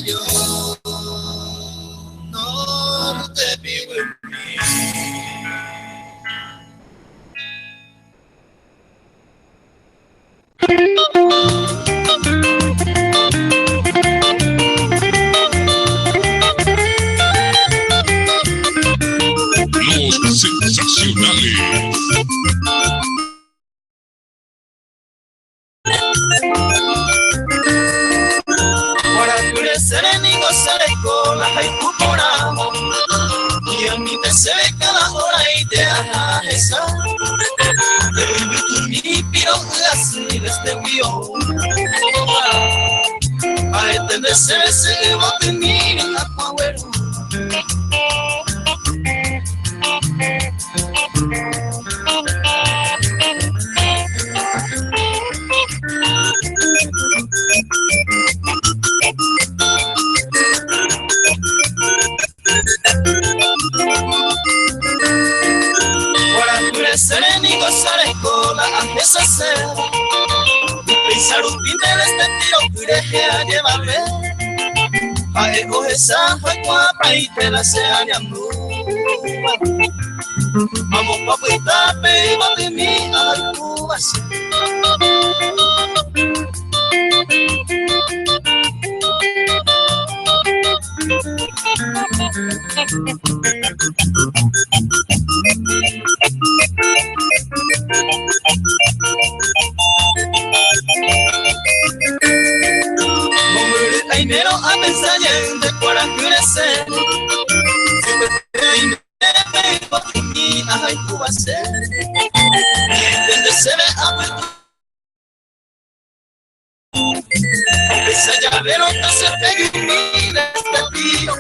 yo, norte vivo en mí. Los sensacionales. Guaracure sereni gozare con la haikupora y a mí te se ve cada hora y te haga esa mi piro así desde guión a este deseo se va a terminar en la power. Guaracure sereni gozare con la antes hacer pensar un fin de este tiro que a llevarme a escoger esa guapa y te la sea llamando. Vamos papita, peba de mí, ay, tú vas. Hombre, dinero a pensar en de cuara crecer. Ay, tú vas a ser. Desde se ve a ver. Esa llavero no se pega y mira este tío.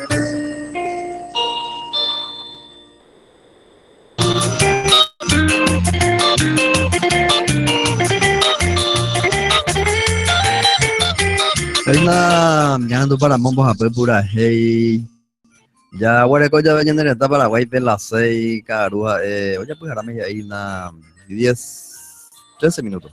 Karina llamando para Mombo Japón pura hey. Ya hueco ya ven en esta Paraguay de las 6 caruja oye pues ahora me ahí na 10 13 minutos.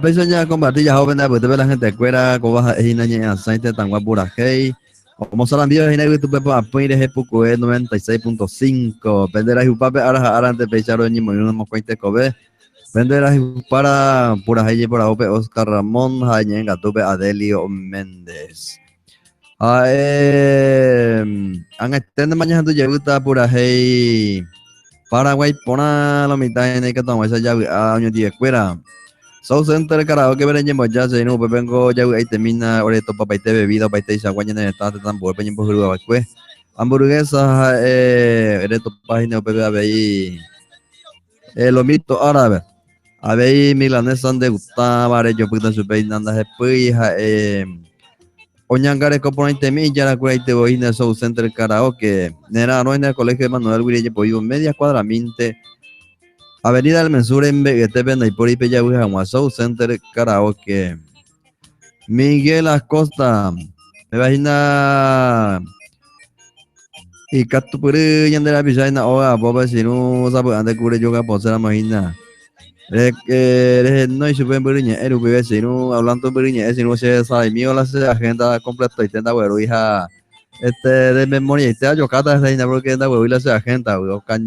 Pensé ya compartir ya joven pues te ve la gente cuera como baja y naña sainte tan guapura hey. Como salan Dios y negro tu pepa apoire he poco 96.5 penderá y pape ahora antes pecharo ni muy no cuente cobe. Venderás para pura calle por Ope Oscar Ramón Jañen Gatupe Adelio Méndez. Han extendido mañana tu lleguta pura hey Paraguay pona la mitad en el que tomamos esa llave año 10 cuera. South Center karaoke berenje ya se no vengo ya ahí termina ore to papá te bebida pa te sagua en el estado tan por peñen por jugar pues. Hamburguesa ere to página pepe ahí lo mito árabe. A ver, milanesa de gustaba, yo puedo subir nada después, Oñangare componente milla la cual te voy en el South Center karaoke, nera no en el colegio de Manuel Guille pollo media cuadra minte, avenida del Mensur en Veguete Venda y por ahí pella a South Center karaoke. Miguel Acosta, me imagina y Catupuri y Andera Pichaina, oa, boba si no sabe ande cure yoga por ser imagina. No hay super beriña, el UPV, no hablando beriña, si no se sabe, mío la agenda completa y tenda, güero, hija, de memoria, y te ha yocata esa hija, porque anda, güero, y la agenda,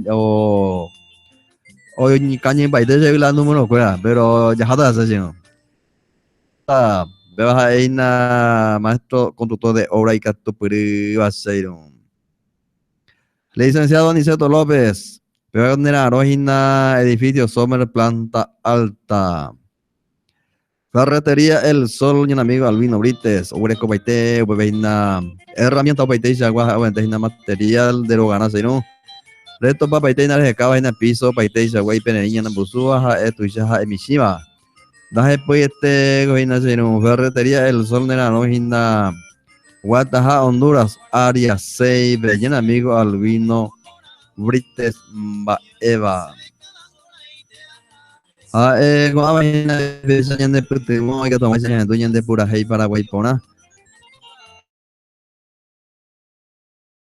o ni caña en baile, se la número, cuera, pero ya jada esa, sino. Veo ahí na maestro conductor de obra y cato va a ser licenciado Aniceto López. Pionera Rojina, edificio Sommer, planta alta. Ferretería El Sol, un amigo Albino Brites, Ureco Baite, Ubeina, herramienta Baite, Agua, material de Rogana, ¿no? Reto para Baite, de Cava en el piso, Baite, Agua y Peneriña, Nambusúa, Etuisha, Emishima. Daje pues Goina, ¿no? Ferretería El Sol, Nera Rojina, Guataja, Honduras, área 6, Bellena, amigo Albino Brites Eva. Como vaina de esa de Petemo, hay que tomar esa dueña de pura hey Paraguay pona.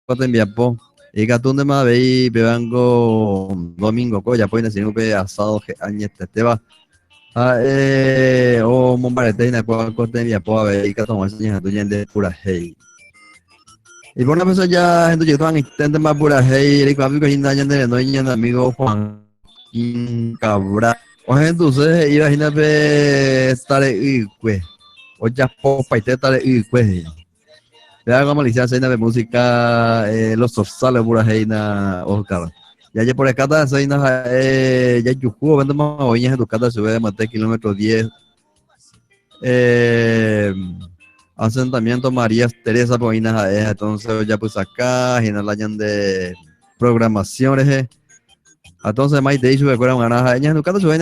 Cuando envía po. Y Gatún de Mabey, Bebango, Domingo, Coya, pues, si no ve asado que añete te va. O Mombarete na kwa kote mi apo ave ka toma sinya tu yende pura hei. Y por una vez ya gente yo tan intenta más pura hei, el cambio que hinda yende no yende amigo Juan Cabra. O gente entonces iba a hinda pe tare ikwe. O ya po paite tare ikwe. Vea como licencia cena de música los sorsales pura hei na Oscar. Ya por acá está ahí ya yuju vendo más hoy en educada sube de mate kilómetro 10 asentamiento María Teresa Poinas entonces ya pues acá y en el año de programaciones entonces más de eso recuerda una naja en educada sube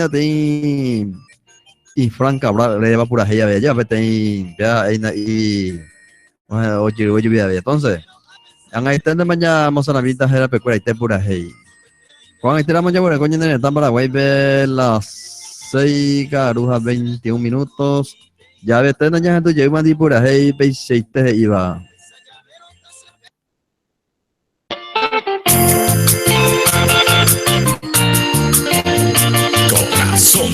y Frank Cabral le va por ahí ya vete ya y oye entonces en ahí está mañana mozambique era peculiar y te por ahí. Cuando estiramos ya por el coño en Paraguay ve las 6 carujas 21 minutos. Ya ves, tenés ya gente llega a por ahí, veis te iba. Corazón.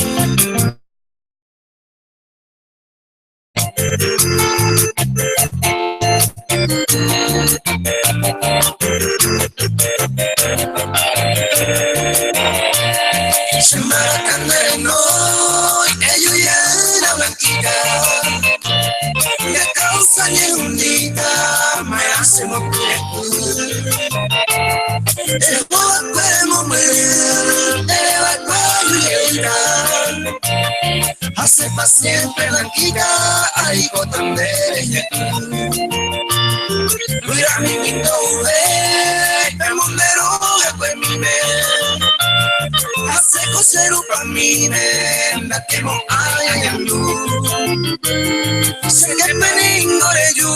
Se marcan de noche, ellos ya la blanquita. Y a causa de un día, me hacemos el podemos ver, el cuello hace pa' siempre blanquita, ahí gotan de ella. Mira mi lindo el mondero después mi hace coser pa' mi la que mo ayayando. Sé que peningo de yo,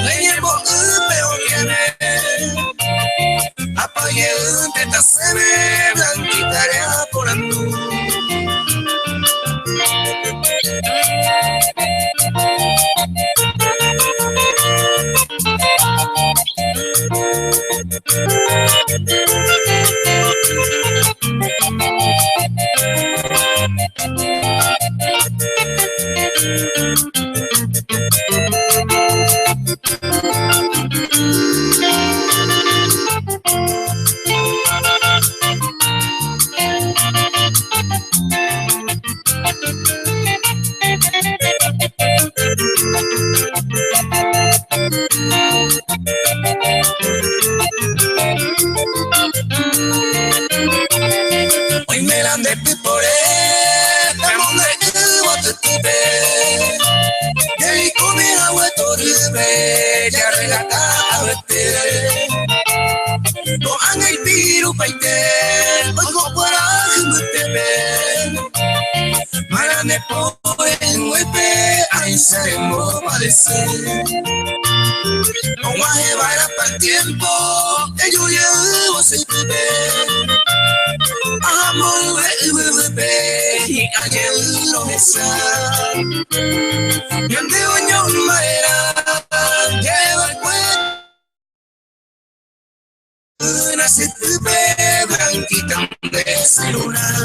le llevo peor viene. Apague un teta se ve blanquita de por andú. Hoy me la de pipore, pero me voy a tupe. Y con mi agua torre, ya regata a vete. No haga el piru paite, ojo para que me te ve. Mara me pone en huepe, ahí se me parece. No va a llevar para el tiempo, que yo llevo sin beber. Amor, bebé, y ayer lo besa. Y ande baño madera, lleva el cuento. Una se tuve blanquita de celular.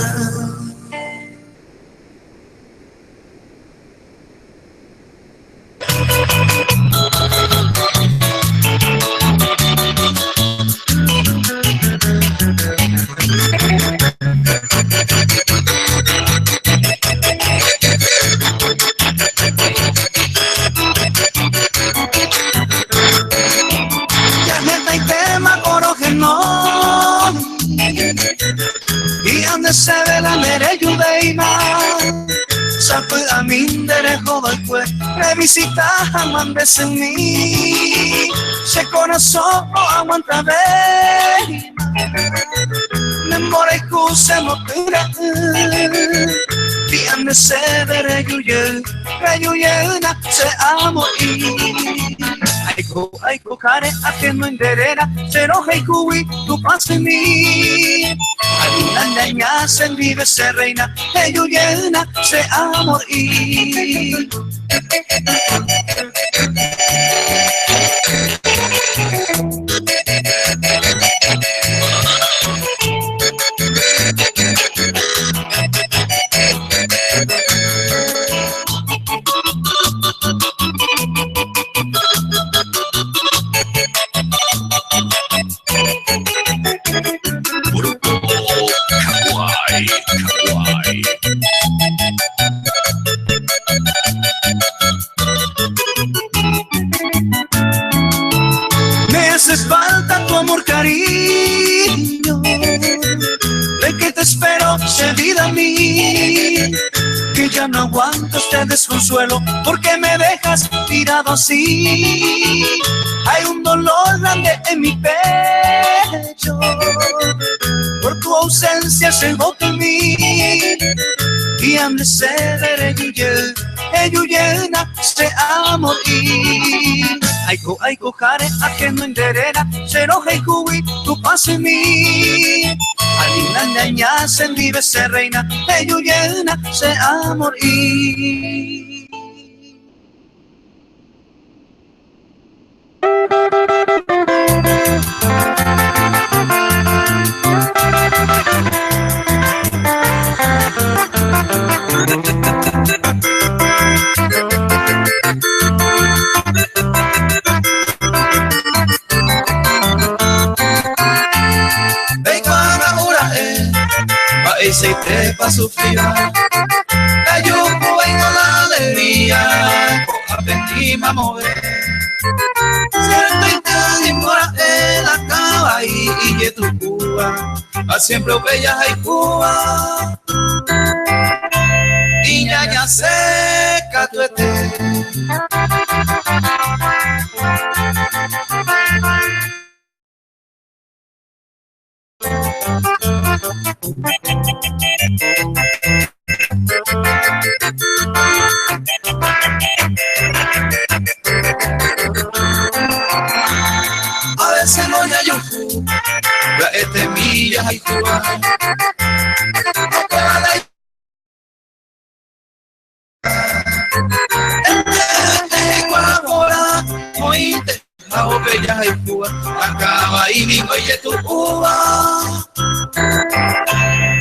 Y ande se ve la mere yudeina sabe a mí derecho del pues revisita aman de mí se corazón no aguanta ver me more excuse mo pura y ande se ve reyuyena se amo y Aiko kare ake no enderera Pero heikui tu pase mi Alina ña se vive se reina Ello llena se amor y amor, cariño, de que te espero, se vida a mí, que ya no aguanto este desconsuelo, porque me dejas tirado así. Hay un dolor grande en mi pecho, por tu ausencia se bota en mí, y ande se veré eyuyena se amo y aiko jare ajeno enderera seroja y cubi tu pase en mí alina ñaña se vive se reina eyuyena se amo y se trepa su fría, la yuco y la alegría, aprendimos a mover. Cierto y tan embora en la cava y tu Cuba, a siempre bellas hay Cuba, y ya seca tu a veces no ya yo la millas y Cuba no puedo de Ecuador oíste la botella y Cuba acaba y digo y tu Cuba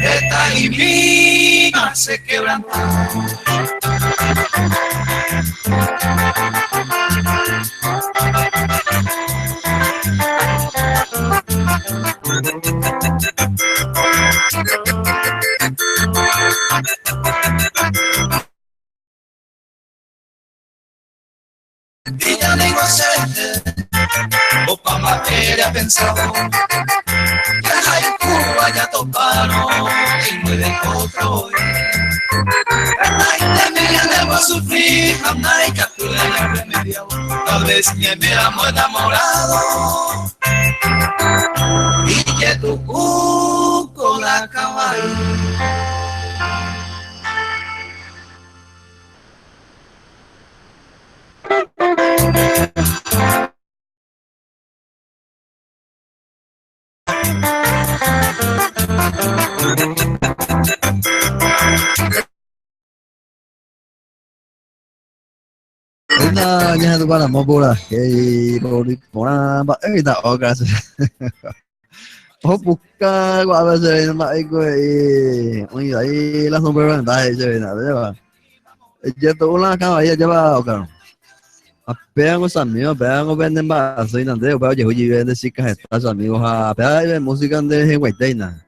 esta y viva se quebranta. Y ya digo hacerte, o pa' materia pensado, que en Cuba ya toparon y no de otro. La mía debo sufrir, jamás y captura la remedio, tal vez ni me amo enamorado, y que tu cuco la caballo. Ina nya tu para mo pura hey pora ba ta ogas oh buka gua ba se ma ai ko oi ai la sombra da se na de ba ya to la ka ba ya ba oga apean os amigos apean os venden ba soy na de ba ye hoyi vende chicas estas amigos a apean música de Huayteina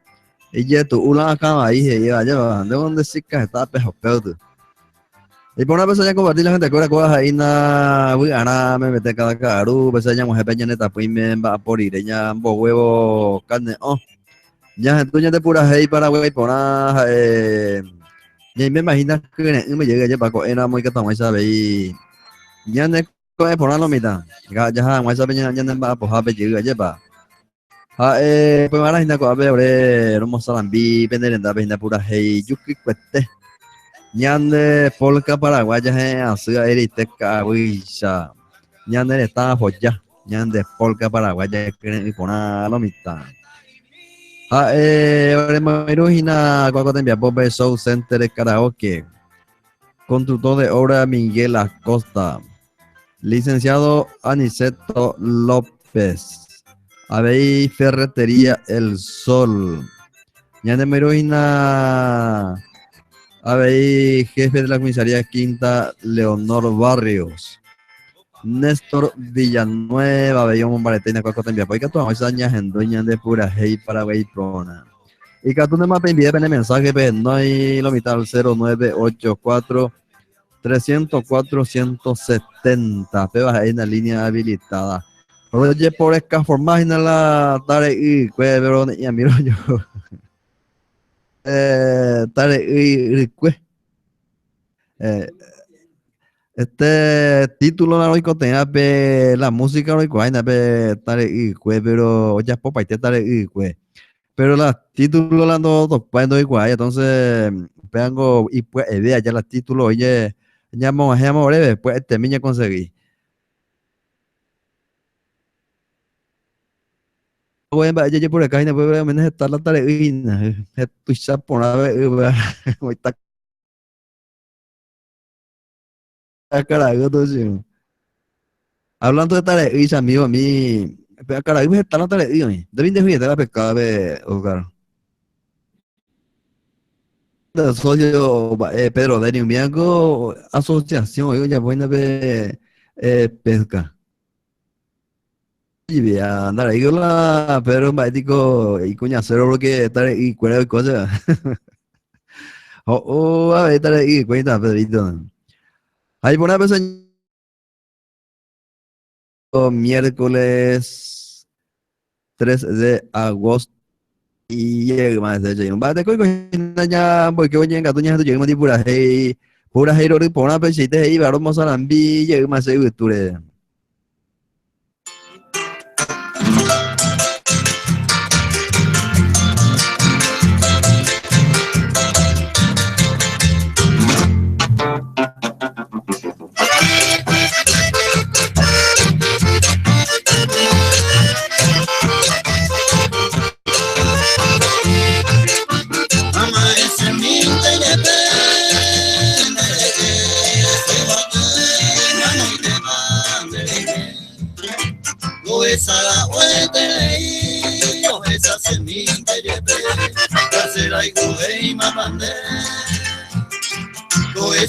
y ya to la ka ba ahí ya de donde chicas está pejo pedo. Y por una vez ya compartir la gente que ahora ahí na ana me mete cada caru, pues ya mujer peña neta pues me va por ir ya bo huevo carne oh ya tú ya te pura hey para huevo y por ya me imaginas que me llega ya para era muy que toma sabe y ya ne ko por la mitad ya mai sabe ya ne va por habe llega ya pa pues ahora hinda ko abe ore romo salambi penderenda be hinda pura hey yuki cueste Ñande polka paraguaya así eriteca huicha ñande está joya ñande polka paraguaya que pona la mitad Oremairuhina cuando te envía Bobe Show Center de Karaoke conductor de obra Miguel Acosta licenciado Aniceto López Abey Ferretería El Sol ñande Mairuhina Abey, jefe de la comisaría Quinta, Leonor Barrios. Néstor Villanueva, Bellón Baretina, Cuaco Tembia, Poica, tu amo, años en dueña de pura hey Paraguay Prona. Y que tú no me envíes el mensaje, pero no hay lo mitad al 0984 304 170. Pero ahí en la línea habilitada. Oye, por esta forma, no la tare y pero ya miro yo. Tare y este título la roico tenga pe la música roico hay na pe tare y pero ya popa y tare y pero los títulos la no topando igual entonces pegango y pues idea ya los títulos oye ya vamos breve pues este miña conseguí voy a ya por acá y no puedo menos estar la tare y tu chapo na voy a carajo todo eso. Hablando de tare y amigo a mí pero carajo está la tare y deben de la pescada de hogar socio Pedro Denis Miango asociación yo ya voy a ver pesca y vea andar ahí con la Pedro un baitico y cuñacero porque estar y cualquier cosa a ver estar ahí cuenta Pedrito ahí por una vez miércoles 3 de agosto y llega más de allí un bate con ya porque voy a gato ya llegamos de pura hey rồi por una vez y te ahí vamos a la ambi llega más de octubre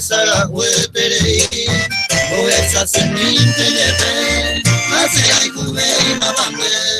Saga hueperei, o esa seminte lleve, hace ay cubei mapande.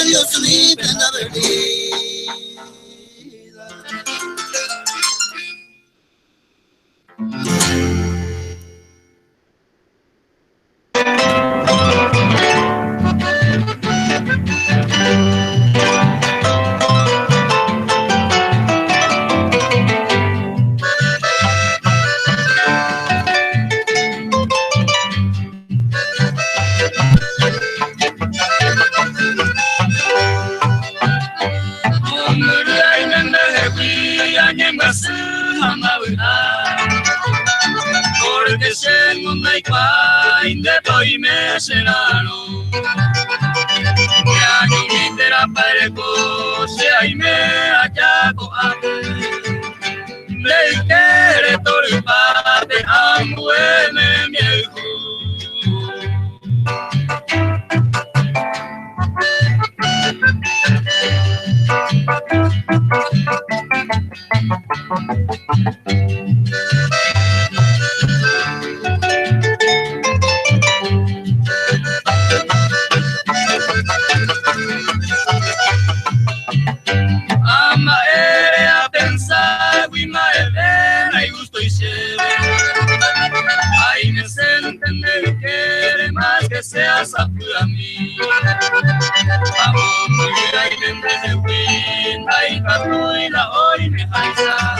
Dios mi prenda bebida. Porque se mundo y pain de toy me serano ya yo mi terapia se ay me allá co ate le quiere todo pate ambuene mi ama ere a pensar we my evena y gusto y chévere ay me se entender quiere más que seas a mí vamos muy ay de win ay catu y la hoy me alza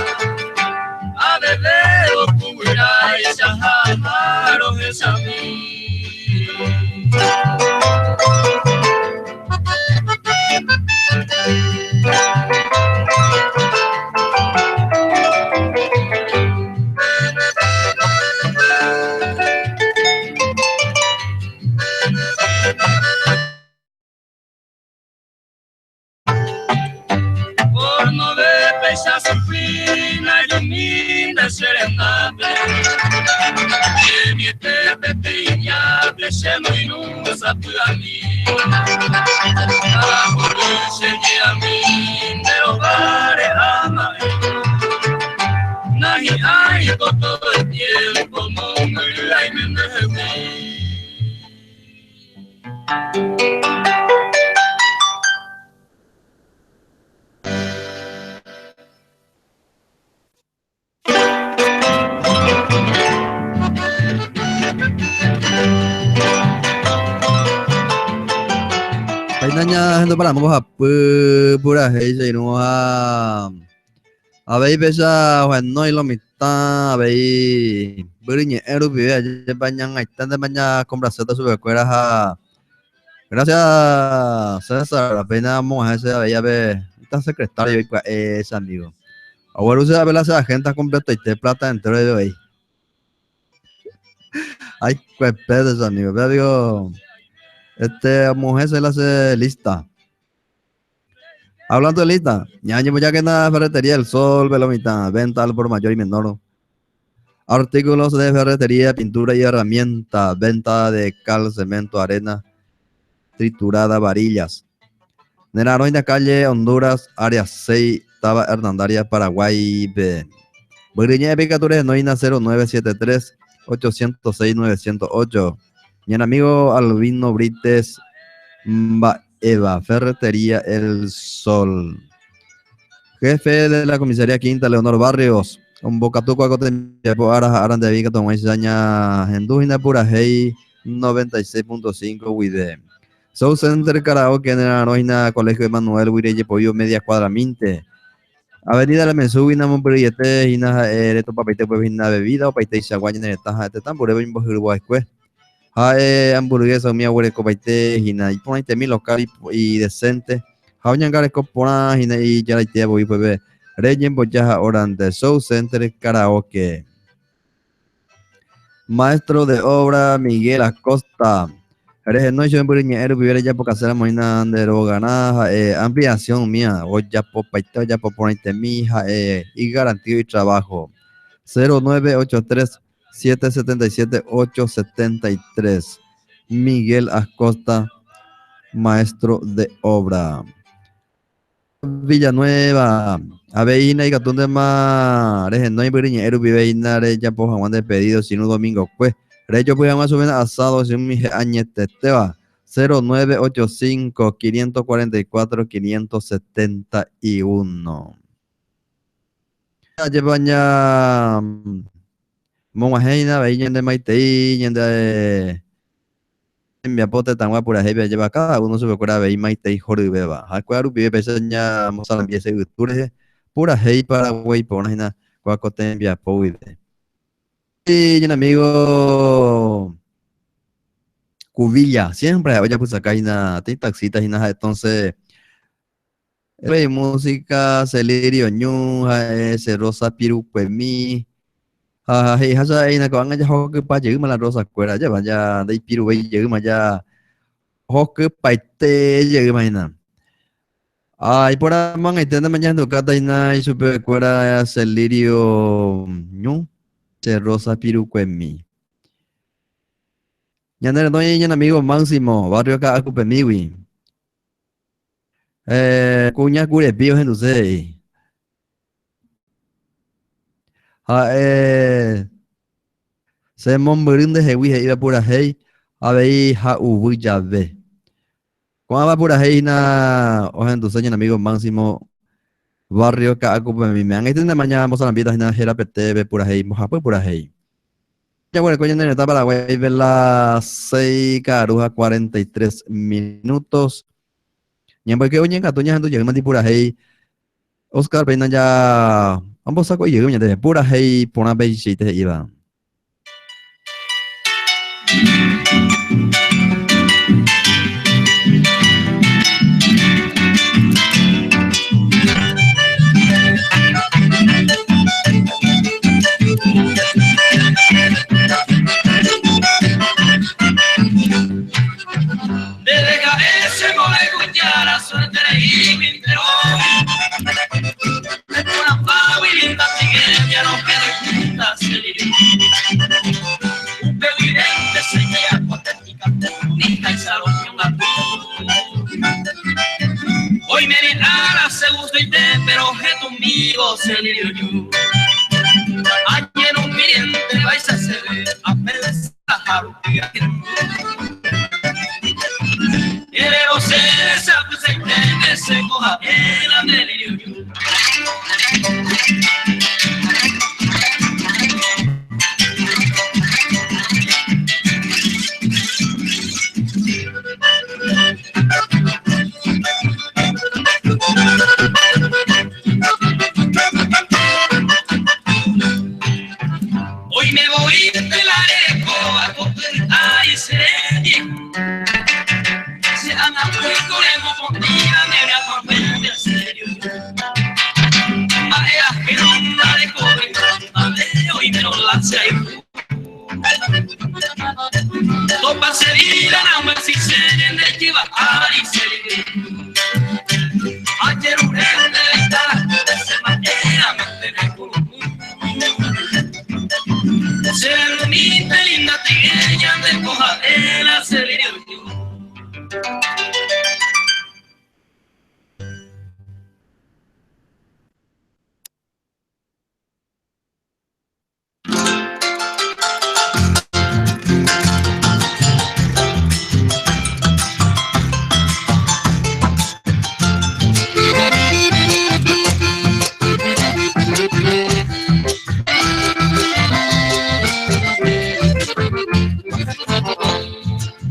a beber o cubrir y shaharo es a mí. Por no ver pecha sufrina y lumina serenate que mi tete piñable se muy nusa a mí a por a mí de hogares ama nahi ay con todo el tiempo mundo y me dejé. Painanya hendo para mo ha pura hei sei no ha abei pesa hoan noi lo mita abei beriñe eru vive ayer bañan aitan de baña conversación sobre escuela ha gracias César apenas mo ese abei abe está secretario y es amigo ahora usted abe la agenda completa y te plata entero de hoy ay pues pedo amigo pero digo mujer se la hace lista. Hablando de lista, ya que en la ferretería El Sol, Velomita, venta al por mayor y menor. Artículos de ferretería, pintura y herramienta, venta de cal, cemento, arena, triturada, varillas. Neraroina calle Honduras, área 6, Taba Hernandaria, Paraguay, B. Buriñe de Picatures, Noina 0973 806 908. Y el amigo Albino Brites Eva, Ferretería El Sol. Jefe de la comisaría quinta, Leonor Barrios. Un bocatuco a tiempo aran de Vica, Tomás Saña, Hendujina Pura Hey 96.5 Wide. South Center Karaoke en la Noina, Colegio Emanuel, Wide, Pollo, media cuadra Minte. Avenida La Mensubina, Monpriete, Hina, Ereto Papite, pues Hina Bebida, o Paite, Chaguaña, Netaja, Tetambure, Bimbo, Uruguay, hamburguesa mi abuelo copaite hina y ponite mi local y decente hauñan gare copona hina y ya la idea voy pues reyen boyaja orante Show Center Karaoke. Maestro de obra Miguel Acosta. Eres no yo en vivir ya por casera moina de gana ampliación mía o ya por paite ya por ponite mi y garantía y trabajo 0983 777-873. Miguel Acosta maestro de obra. Villanueva, Aveina y Catún de Mar, no hay biriña, Viveina, ya por Juan de pedido, sin un domingo, pues, Reyo pues más o menos asado, sin mi añete, te va, 0985 544 571. Llevaña Momajeina, Veina de Maitei, de en mi apote tan guapo la jefe lleva cada uno se recuerda ve Maitei Jorge beba. Acuaru vive peseña mozal empiece guture pura hey Paraguay por una cuacote envia poide. Y un amigo Cubilla, siempre oye pues acá hay una taxitas y nada, entonces rey música, Celirio Ñu, ese Rosa Piru Cuemi, hay hasa hay una que van allá que pa llegar la Rosa Cuera, ya vaya de Piru ve llegar allá que paite llegar mañana. Ay, por amang ay tenda mañana kata ina y super Cuera Celirio Ñu, ese Rosa Piru Cuemi. Ya no hay un amigo Máximo, barrio acá a Cupemiwi. Cuña cure pío entonces. Se monberin de hewi iba pura hey. A ver, ha ubu ya ve. Cuando va pura hey na, o entonces un amigo Máximo, barrio acá a Cupemiwi. Me han hecho de mañana vamos a la vida na jera pete pura hey, moja pues pura hey. Ya bueno, coño en esta Paraguay ver las 6 caruja 43 minutos. Yang porque oye en Catuña ando llegando de pura hey. Oscar Pena ya ambos saco y llegó de pura hey por una vez y te iba. Desde cabeza con el cuchara suerte y pintero. Una pava y linda tigueña no queda juntas Celirio. Un pedirente se queda patética, bonita y salón y un gato. Hoy me negara se gusta y te pero que tu amigo Celirio yo. Ayer un miente vais a hacer a perder a jarupiga. Quiero ser esa que se entiende, se coja el delirio yo. Hoy me voy de la areco a coger y seré se han apuesto con tira negra con frente en serio. Maera que no de cobre, madre hoy me lo lance ahí. Topa se dirán a un si se de que va a y se le ayer un rey de estar de esa manera me tenés por un se mi linda tigueña de coja de la serie.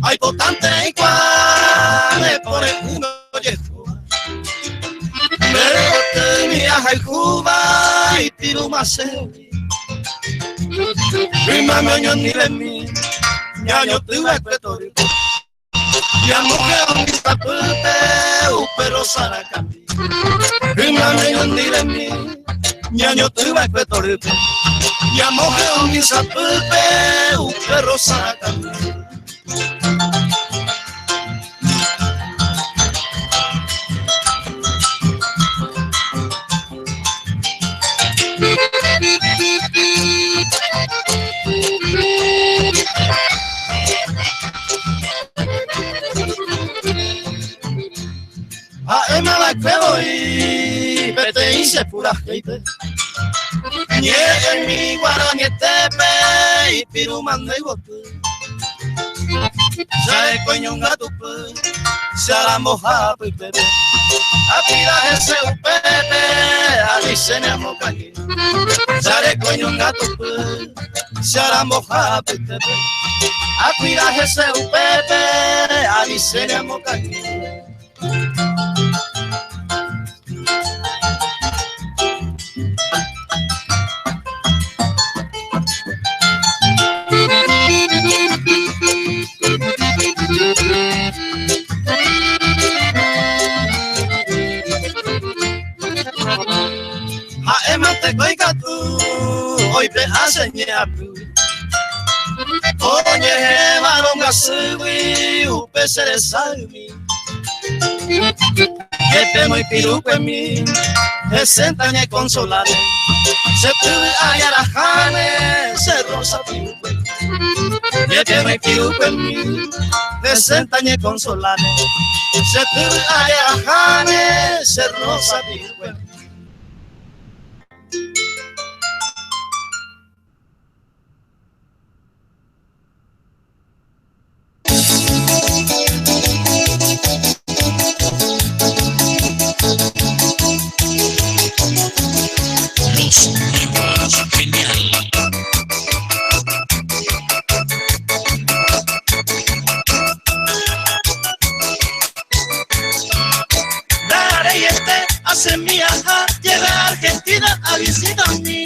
Hay votante y cual le pone uno viejo. Pero tenía el Cuba y tiro más mi mamá ni de mí, ya yo tuve el pretorio. Ya mujer mi tapete, pero sana cambi. Mi mamá ni de mí, ya yo tuve el pretorio. Ya mujer mi tapete, pero sana cambi. se pura gente. Niega mi guarani tepe y pirumanda y bote. Sabe coño un gato pe, se la moja pe pepe. A pila ese pepe, a dice ne mocañi. Sabe coño un gato pe, se la moja pe pepe. A pila ese pepe, a dice ne mocañi. Te coica tú, hoy te enseñar tú. Oye, varón gasui, upe se salmi. Que te muy piruco en mí, se sentan y consolar. Se pude hallar a jane, se rosa piruco. Que te muy piruco en mí, se sentan y consolar. Se pude hallar a jane, se rosa piruco. Hace mi viaja, llega a Argentina a visitarme.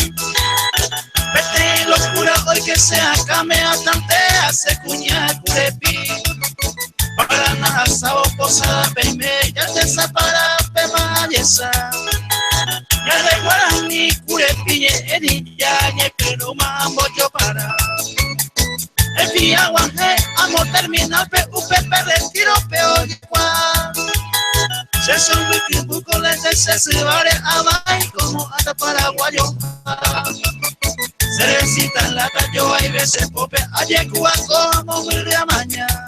Vete locura hoy que se acame a tantea, se cuña curepi. Para nada sabo posada peime, ya te separa pema yesa. Ya de guarani curepi erilla, ye pero mambo yo para. El día guanje, amo terminar, PUP retiro peor igual. Se son muy bucoles de se vale a baile como hasta paraguayo. Se recita en la calle, hay veces pope, ayer Cuba como muy de mañana.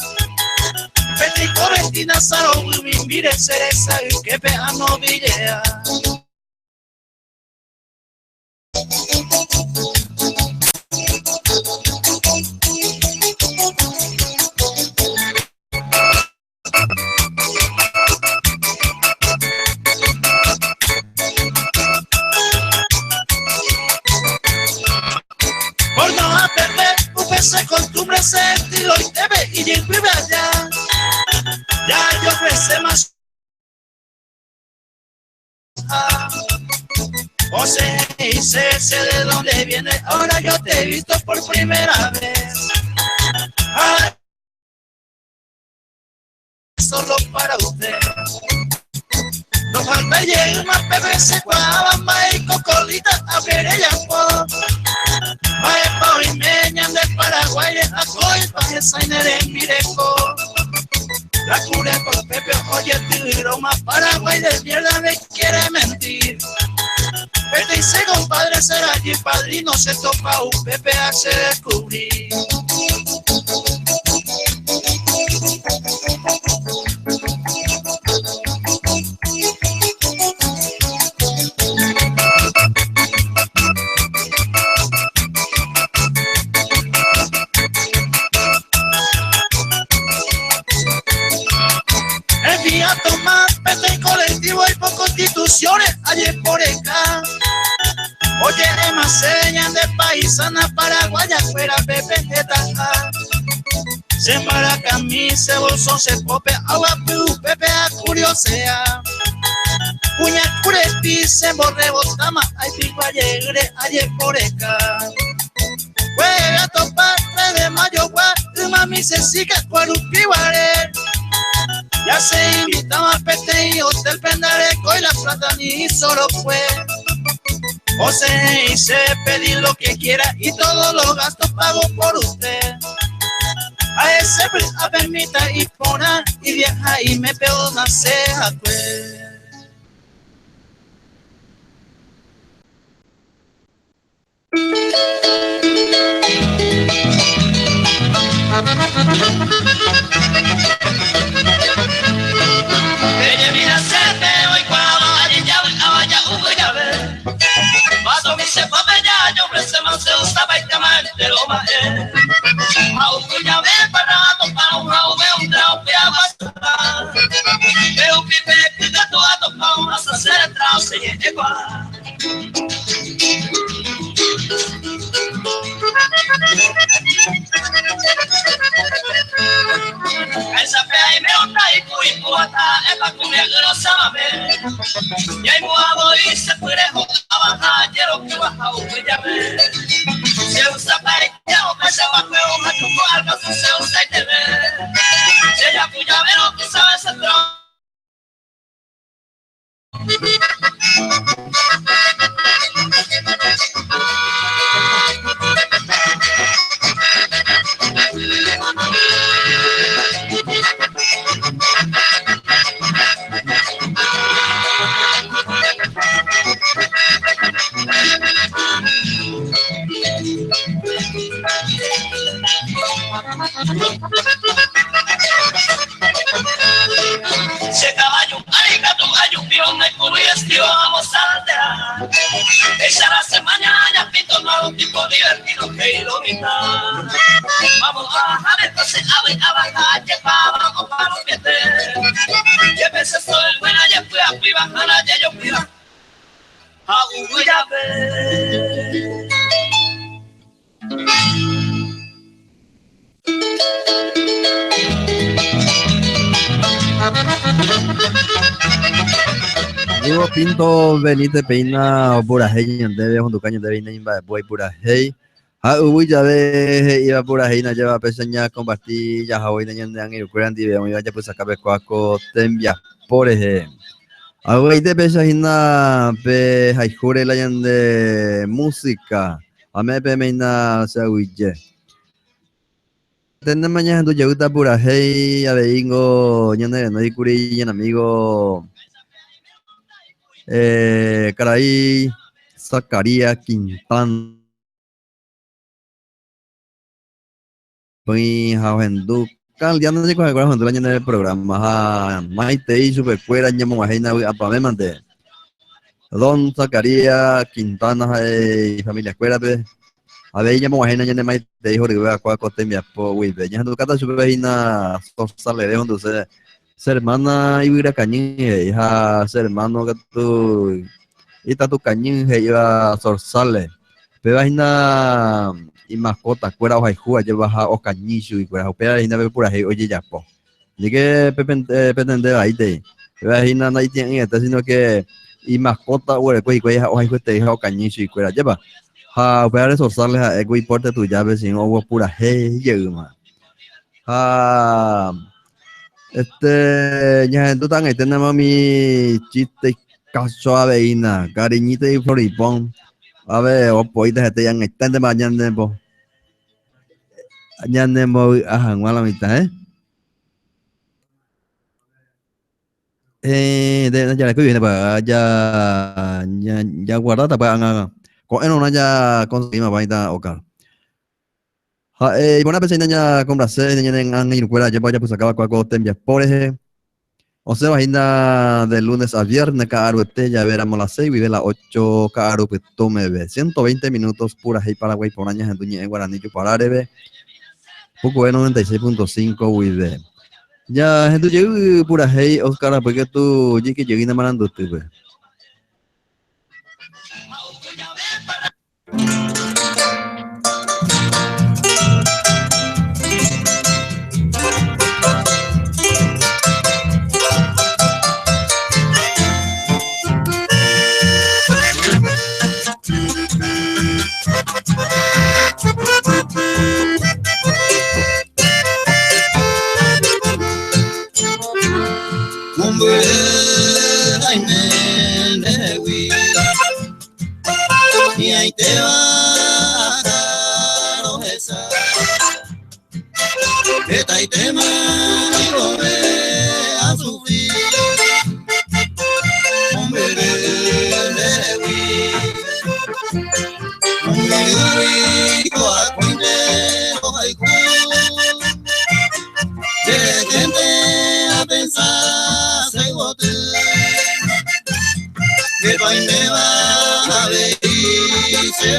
Petri Correntina, Saro, mire, cereza, y que pea no villea. Por no a perder, se costumbre, se estilo y debe y vive allá. Ya yo crece más. O sé y sé de dónde viene. Ahora yo te he visto por primera vez. Solo para usted. No falta llegar más PVC, Guabamba y Cocolita, a ver ella por. Vaya pa' Orimeña de Paraguay, a Coy, pa' Sainer en Mireco. La cura por Pepe, oye, tiro más Paraguay de mierda me quiere mentir. Vete y sé, compadre, será allí padrino, se topa un Pepe hace descubrir. Constituciones ayer por acá. Oye, más señas de paisana paraguaya fuera Pepe de Tajá. Se para camisa, bolsón, se pope, agua, Pepe a curiosea. Puña, curepi, se borre, botama, ay, pico, ayer por acá. Juega, topa, 3 de mayo, mami, se sigue, cuarupi, guaré. Ya se invitaba a Pete y Hotel Pendareco y la plata ni solo fue. O se hice pedir lo que quiera y todos los gastos pago por usted. A ese a permita y pona y vieja y me pego una ceja pues. Ella mira se te voy cuando allí ya voy a vaya un ya ve. te lo va Hau ya ve para topar un hau ve un trao que abasta. Veo que te gato a topar una sacera trao se lleva. Esa fea y me otra y fui puata es pa' comer grosa me. Y hay muavo y se puede jugar a bajar quiero que baja un llame. Se usa para ya o pasa bajo un macho por algo se usa y te ve. Si ella puya ver lo que sabe ese tronco. Se caballo, arigato, ayupión, el culo y estío, vamos a alterar. Esa la semana ya pinto nuevo tipo divertido que ilumina. Vamos a bajar, entonces a bajar, que vamos para los pies. Y veces soy buena, ya fui a fui bajar, ya yo fui a Hugo ya ve. Digo Pinto Benítez Peina Burajei Debe junto caño de Vina Imba Boy Burajei a Ubu ya ve iba Burajei na lleva peseña combatir ya Hawaii de Angel Grandi veo iba ya pues acá Becoaco Tembia por eje Hawaii de pesajina pe haijure la de música a me pe meina se huye Tende mañana tu yeguta Burajei a veingo ñande no dicuri en amigo Caray, Zacarías Quintana, Javendu, ya no sé cuál es el año del programa, Maite y Supercuera, Ñamo Ajena, Apamemante, Don Zacarías Quintana, familia Escuela, a ver, Ñamo Ajena, Ñane Maite, hijo de Vega, Cuaco, Temia, Po, Wibe, Ñan Ducata, Superina, Sosale, de donde se hermana Ibira Cañín, hija, ser hermano que tú. Ita tu cañín iba sorsale pero hay una y mascota cuera hoja y juga lleva o cañicho y cuera opera y nave pura oye ya po llegué pretende ahí te pero hay nada nadie tiene esto sino que y mascota o el cuello hoja y te o cañicho y cuera lleva ha opera de sorsale a ego y porte tu llave sin o pura hey yema ha ya tú tan tenemos mi chiste caso aveína, cariñita y floripón. A ver, o poitas este ya en estante mañana po. Mañana po ajá, a la mitad, de ya le viene para ya guardata para nga. Ko eno na ya conseguimos para ocar. Ha buena pesina ya compra se ya en ir fuera ya pues acaba con tembia por ejemplo. O sea, imagina de lunes a viernes, caro este, ya veramos las 6 y de las 8, caro pues tome 120 minutos puras y Paraguay por años en Tuñe en Guaranillo para Arebe, poco de 96.5 Wide. Ya, gente, yo pura hey, Oscar, porque tú, que llegué enamorando usted, pues. Y ahí te va esa esta y te mando a sufrir hombre de hombre a pensar se bote que vaina va a ver se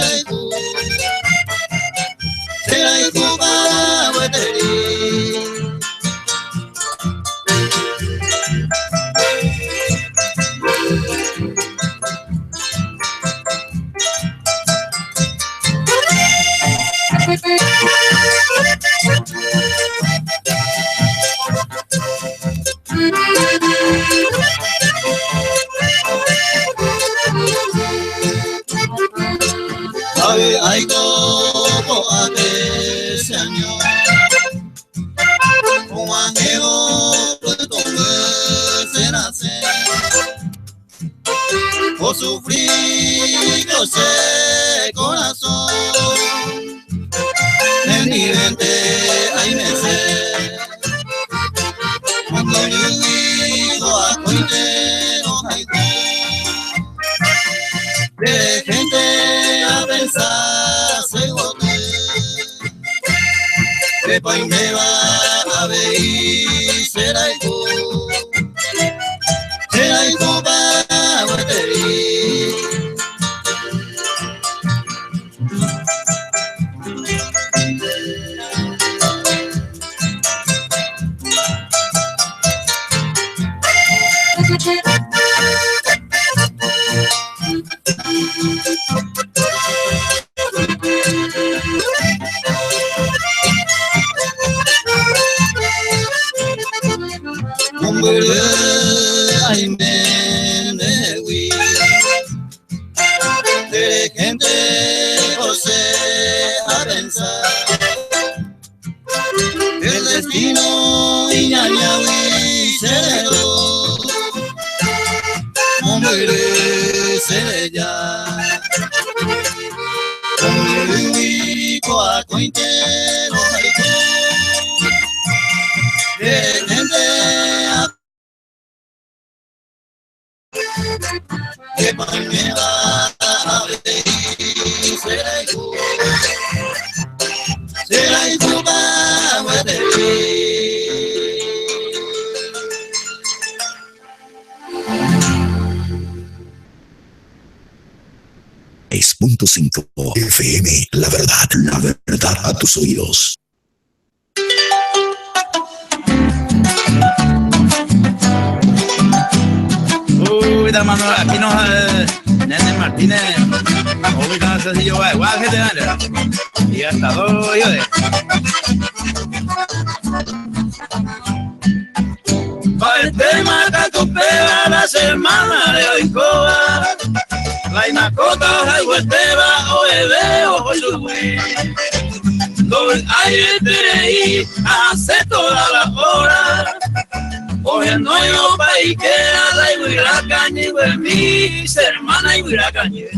como ajeo se nace o sufrir ese corazón en mi mente hay meses cuando yo digo a coitero de gente a pensar se bote que pa' me va a ver será hijo para guaterí ay me huí de gente José a pensar el destino y ñañahui sereno hombre se ya hombre coa cointero de gente que pa' me va a ver será hijo pa' guaterí 6.5 FM, la verdad a tus oídos. Uy, hermano, aquí nos Nene Martínez, uy, tan sencillo, igual que te dan, y hasta 2 de pa' este mata tu pega la semana de Oicoa la inacota la hueteba o ebeo o yuhui donde hay este hace toda la hora oye no yo pa' Ikea la iguira cañe mi hermana iguira cañe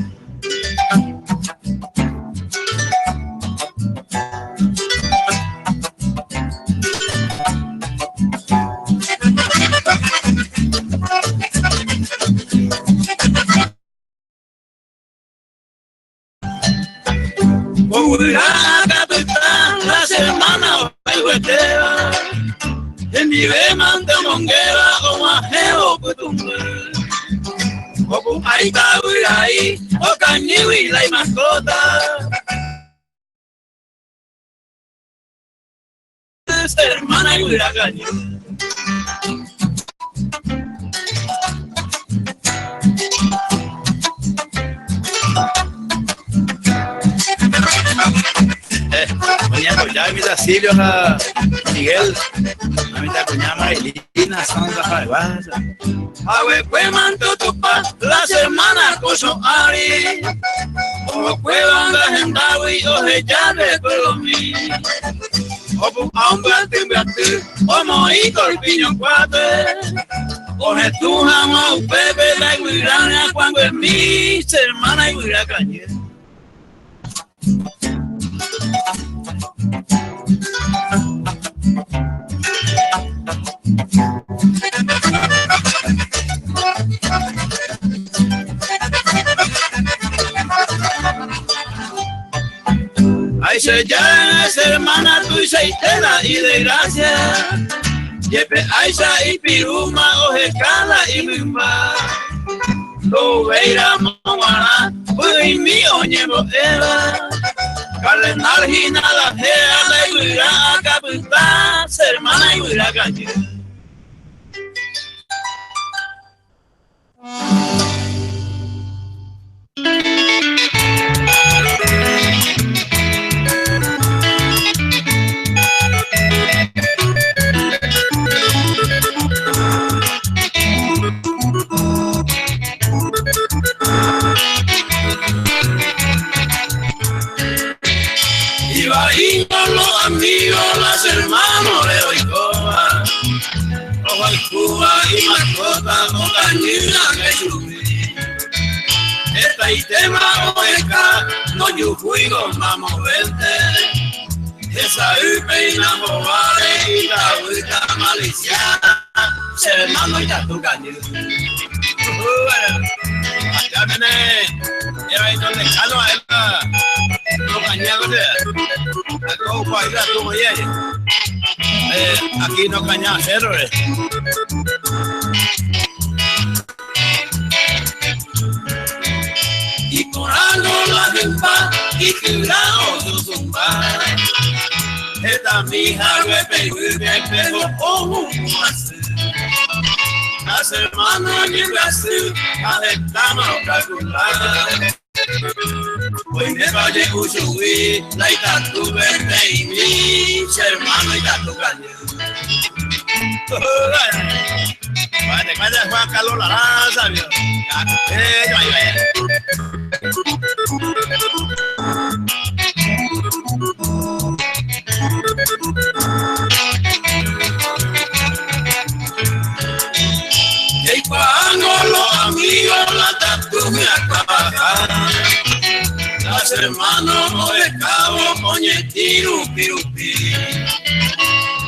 la semana hueteba en mi mante monguera o majeo putumbe o ahí ahí o cañiwi la mascota hermana y huira caño Doña Coña, mi Silvio, Miguel, a mi Coña Marilina, Santa Jaguasa. A ver, pues manto tu pa, la semana coso ari. O pues anda gendawi, o se llame por mí. O pues a un gato, o moí corpiño cuate. O se tu jamás, pepe, la iguirana, cuando es mi hermana iguira cañe. Ay, se llama hermana tu y seitera y de gracia. Yepe Aisha y Piruma o Jecala y Mimba. Lo veira moara, pues mi oñebo Eva. Cardenal Gina la Gea la iguira a capitán, hermana iguira calle. Y va con los amigos, los hermanos de Oicoa. y mascota o cañina que subí. Esta y tema oeca, no yo fui con vamos verte. Esa peina bobare y la huita maliciana, se hermano y la tu cañina. Acá viene, ya ven donde calo a él, no cañados de acá para ir a tu mujer. Aquí no caña cero. Y corando la gempa y tirado su zumba. Esta mija me pegó como un así. Las hermanas ni Brasil adeptamos calcular. Hoy me vaya Ushuí, la itatu verde y mi hermano itatu caño. Vaya Juan Carlos Laranza, vio. Y cuando los amigos la tatu me acaban, las hermanos de cabo coñe pirupi.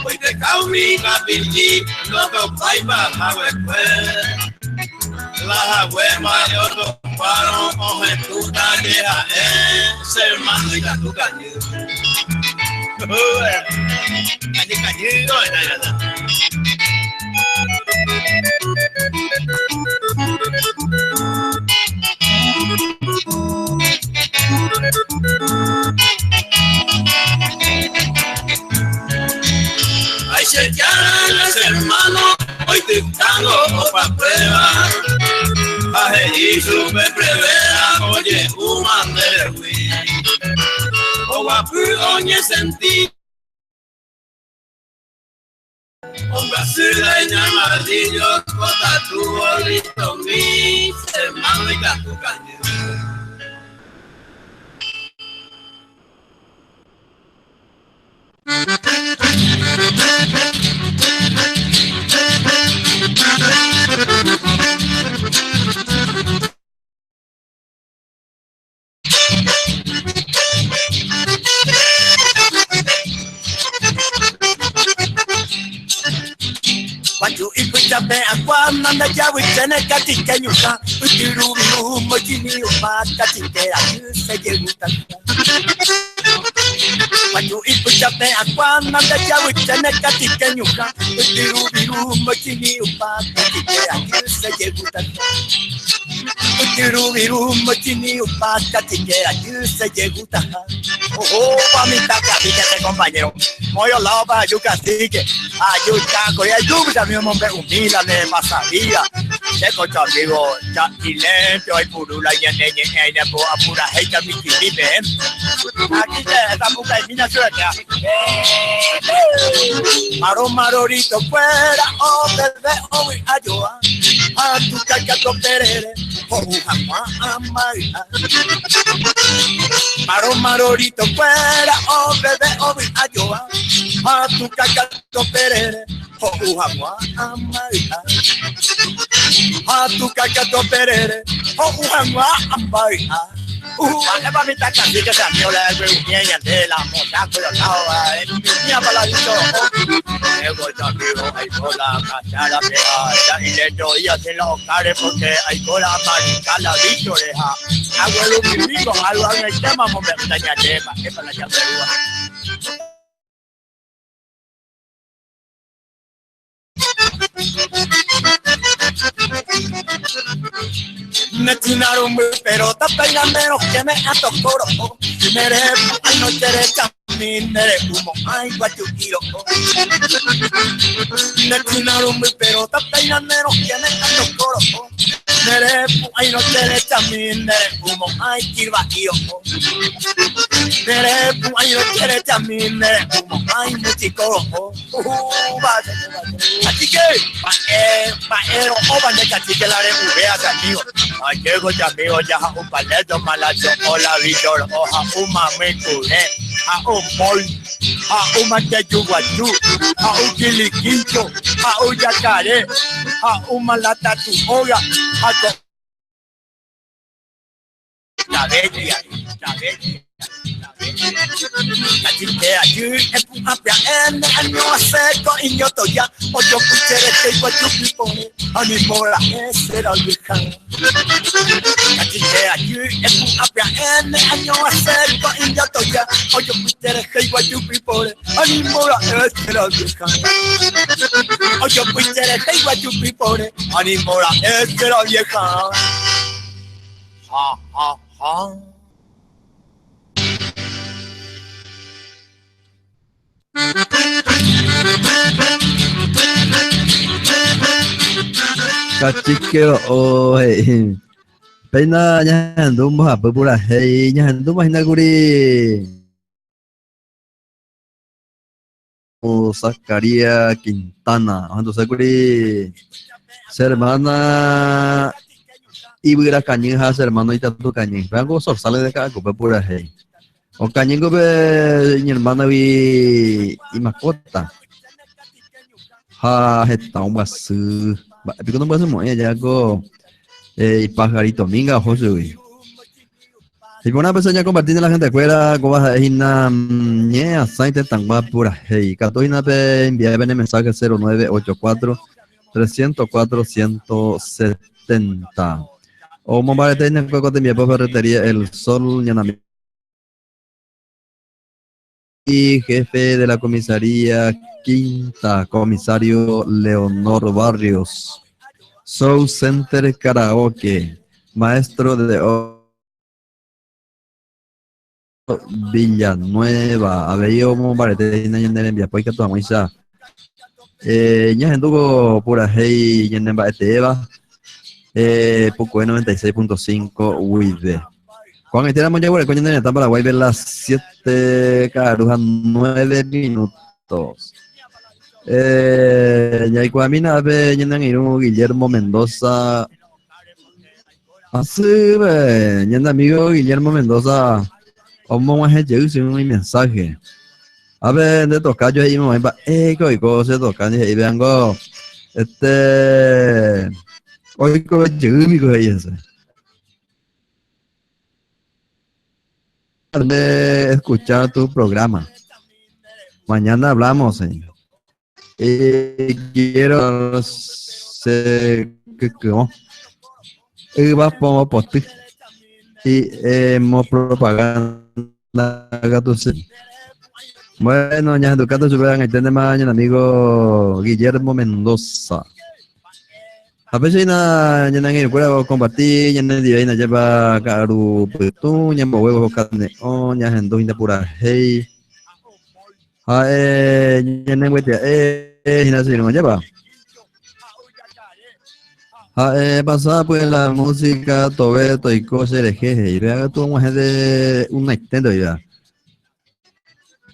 Hoy te cao mi capilli, loco paipa después. Las abuelas y otros paros con estuta deja ese hermano y la tu cañido. Cañido, ay, se llaman los hermanos, hoy te tango pa' prueba. Aje y supe prevera, oye, un manderwi. O guapu, oye, sentí. Un brasileña amarillo, cota tu bolito, mi hermano y tu cañón. Waju ibu cabe aqua manda jawi tene kati kenyuka utiru biru mojini umat kati tera se jeguta. Waju ibu cabe aqua manda jawi tene kati kenyuka utiru biru mojini umat kati tera se jeguta. Utiru biru mojini umat kati tera se jeguta. Oh, mamita capítate compañero. Moyo lao para yuca sigue. Ayuca coya yuca mi hombre humilde de pasadía. Checo amigo ya ilento hay purula y en el po apura hecha mi kilibe. Aquí te esta muca y mina sueca. Marorito fuera oh bebé oh ayuda. A tu cacato perere oh jamás amaría. Marorito fuera oh bebé oh ayuda. A tu cacato perere oh jamás amaría. A tu cacato perere oh jamás amaría. Vale para mi taca, así que se amió la reunión de la motaco y la cava, ni a paladito. Luego el amigo, hay cola, cachara, pegada, y le doy a hacer los cares porque hay cola, marica, la bicho, deja. Hago el único, algo en el tema, hombre, daña tema, que para la chaperúa. Me tiraron pero está peinando que me atocoro. Mere ay no quiere camine humo ay guachukiro. Me tiraron pero está peinando que me atocoro. Mere ay no quiere camine humo ay kirbaquio. Mere ay no quiere camine humo ay muchico. Así que paero oban de cachique la de uvea amigo. Ay llego ya amigo ya un paleto malacho hola Víctor hoja un mame curé a un mol a un manteyu guachú a un quiliquincho a Uyacare, a Umalata tu Oga, a la bella. Katika juu epu apya ene anyo aseko inyoto ya ojo kuchere te kwa chupipone animora esera yeka. Katika juu epu apya ene anyo aseko inyoto ya ojo kuchere te kwa chupipone animora esera yeka. Ojo kuchere te kwa chupipone animora esera yeka. Ha ha ha. Cachiquero, oh, hey. Peina nyahandum apa pura hey nyahandum mahina guri. Oh, Zacarías Quintana, ando seguri. Hermana Ibira Cañín has hermano Itatu Cañín. Vengo sale de acá, cope pura hey. O Cañín cope mi hermana vi y mascota. Ha, está un basu. Pico no puede ser ya go. Y pajarito minga, José. Y por una persona compartiendo la gente afuera, como vas a ir na ñe aceite tan guapa pura hey. Catoina pe enviar el mensaje 0984 304 170. O mobile técnico de mi ferretería El Sol Ñanami. Y jefe de la comisaría Quinta, comisario Leonor Barrios. Soul Center Karaoke, maestro de Villanueva, Abello Mombarete, Nayan en Viapoica, toda Moisa. Ya anduvo por ahí, ya en Baeteva, poco 96.5 WIB. Cuando estiramos ya, bueno, coño, en Paraguay, ver las 7 carujas 9 minutos. Ya hay cuamina, ve, llenan Guillermo Mendoza. Así, ve, llenan amigo Guillermo Mendoza. Vamos a hacer un mensaje. A ver, de tocar yo ahí me voy a cosa tocar y ahí vengo. Hoy con el chico ahí ese. De escuchar tu programa. Mañana hablamos, señor. Quiero se que va por postir y hemos propaganda gatos. Bueno, ya educando su vean el tema mañana amigo Guillermo Mendoza. A veces ya en el pueblo compartir, ya en el día lleva caru petu, ya huevos carne on, ya en dos pura hey. Ya en el ya se lo lleva. Pasaba pues la música, Tobeto y cosas de jeje, y vea que tú mujer de una extendo ya.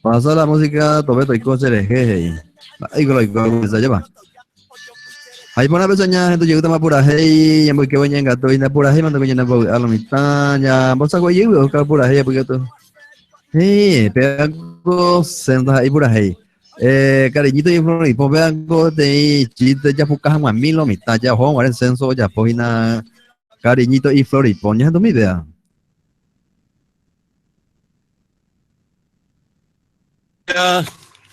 Pasa la música, Tobeto y cosas de jeje. Ahí con lo se lleva. Ahí pone pequeña gente llega más pura hey, ya muy que voy en gato y na pura hey, mando que na a la mitad, ya vamos a coger y buscar pura hey porque tú. Pego senda ahí pura hey. Cariñito y flor y pues vean de chiste ya buscas más mil o mitad ya juego el censo ya pues na cariñito y flor y pones tu idea.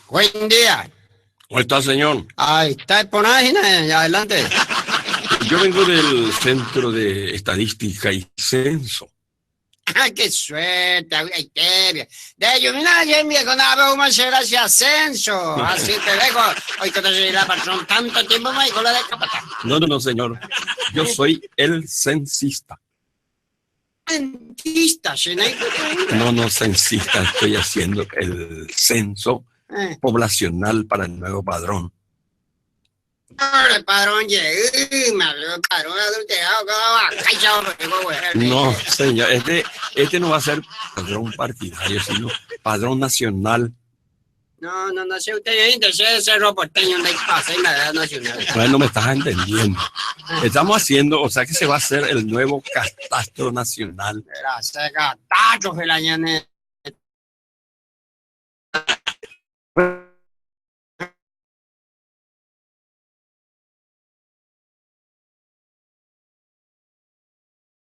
Buen día. ¿Cómo está, señor? Ahí está por ahí, adelante. Yo vengo del Centro de Estadística y Censo. ¡Ay, qué suerte! De yo, mira, yo me conaba una gracias ascenso. Así te dejo. Hoy que te la patrón tanto tiempo me con la de capataz. No, señor. Yo soy el censista. Censista, No, censista. Estoy haciendo el censo poblacional para el nuevo padrón. Padrón, padrón adulterado. No, señor. Este no va a ser padrón partidario, sino padrón nacional. No, sé usted, ese cerro porteño no hay pase en la edad nacional. Bueno, me estás entendiendo. Estamos haciendo, o sea que se va a hacer el nuevo catastro nacional. Era ese catastro que la ñane.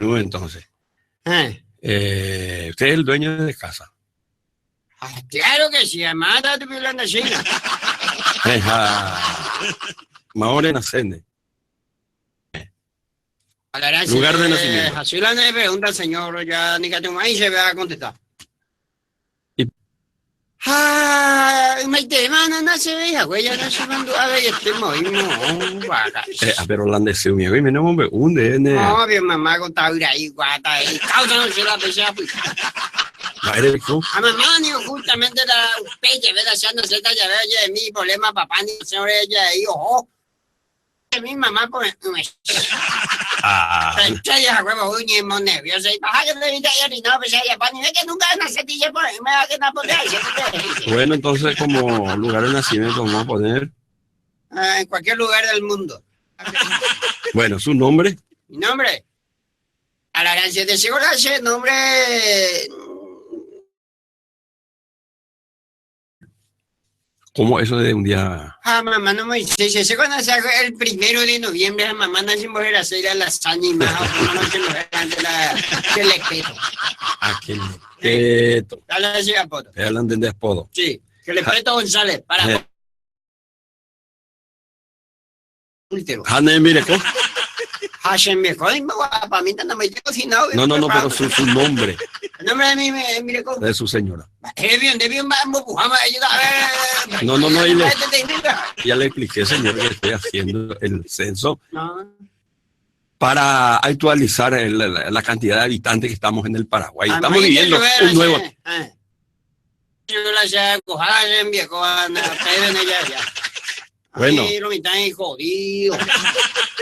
Entonces, Eh. usted es el dueño de casa. Ah, claro que sí, además está hablando así. Mahore Nacende. Lugar de nacimiento. Así la pregunta al señor, ya ni que ahí se va a contestar. Me temana no se veía, güey, ya no se mandó a ver este movimiento. Pero holandés, mi güey, me no me hunde. No, mi mamá contaba ahí, guata, y causa no se la pesaba. A mamá, ni justamente la peche, ¿verdad? Ya no se ya ve de mi problema, papá, ni señor, ella ahí, ojo. Mi mamá, pues, ya huevo, uña, nerviosa, y baja que te ya ni no, pues ya, para ni ve que nunca nací, ya por me va a quedar por ahí. Bueno, entonces, como lugar de nacimiento, vamos a poner. En cualquier lugar del mundo. Bueno, su nombre. Mi nombre. A la gracia de seguridad, el nombre. ¿Cómo eso de un día? Mamá no me dice, se conoce el 1 de noviembre, mamá no se mujer a hacer las ánimas, no se mujer ante el espeto. Aquel espeto. Dale así a poto. Te hablan de apodo. Sí, que el espeto González, para. Último. Hane, mire, ¿cómo? Hashem me joden, para mí no me digo si no. No, pero su nombre. El nombre de mí, mire, ¿cómo? De su señora. De bien, vamos, ayuda. No, ya le expliqué, señor, que estoy haciendo el censo para actualizar la cantidad de habitantes que estamos en el Paraguay. Estamos viviendo un nuevo. Bueno.